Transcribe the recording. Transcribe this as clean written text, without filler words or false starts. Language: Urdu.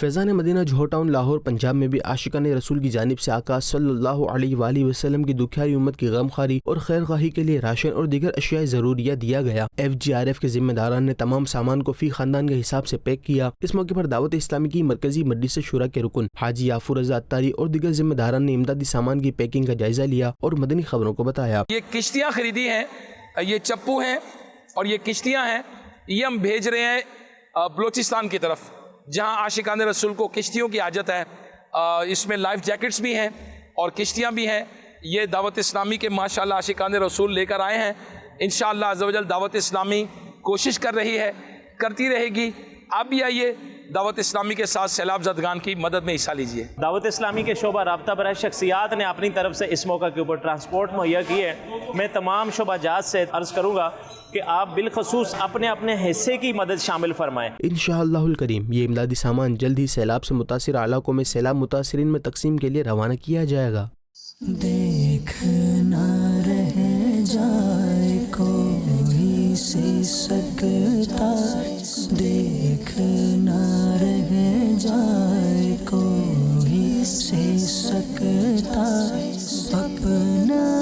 فیضان مدینہ جوہر ٹاؤن لاہور پنجاب میں بھی عاشقان رسول کی جانب سے آقا صلی اللہ علیہ وآلہ وسلم کی دکھیاری امت کی غمخواری اور خیر خواہی کے لیے راشن اور دیگر اشیاء ضروریہ دیا گیا۔ FGRF کے ذمہ داران نے تمام سامان کو فی خاندان کے حساب سے پیک کیا۔ اس موقع پر دعوت اسلامی کی مرکزی مجلس شورا کے رکن حاجی یافور رضا اتاری اور دیگر ذمہ داران نے امدادی سامان کی پیکنگ کا جائزہ لیا اور مدنی خبروں کو بتایا۔ یہ کشتیاں خریدی ہیں، یہ چپو ہیں اور یہ کشتیاں ہیں، یہ ہم بھیج رہے ہیں بلوچستان کی طرف، جہاں عاشقان رسول کو کشتیوں کی حاجت ہے۔ اس میں لائف جیکٹس بھی ہیں اور کشتیاں بھی ہیں۔ یہ دعوت اسلامی کے ماشاءاللہ عاشقان رسول لے کر آئے ہیں۔ انشاءاللہ عز و جل دعوت اسلامی کوشش کر رہی ہے، کرتی رہے گی۔ آپ بھی آئیے، دعوت اسلامی کے ساتھ سیلاب زدگان کی مدد میں حصہ لیجیے۔ دعوت اسلامی کے شعبہ رابطہ برائے شخصیات نے اپنی طرف سے اس موقع کے اوپر ٹرانسپورٹ مہیا کی ہے۔ میں تمام شعبہ جات سے عرض کروں گا کہ آپ بالخصوص اپنے اپنے حصے کی مدد شامل فرمائیں۔ انشاءاللہ الکریم یہ امدادی سامان جلد ہی سیلاب سے متاثرہ علاقوں میں سیلاب متاثرین میں تقسیم کے لیے روانہ کیا جائے گا۔ دیکھنا رہ جائے کوئی سی سکتا، دیکھنا رہ جائے کوئی سی سکتا، اپنا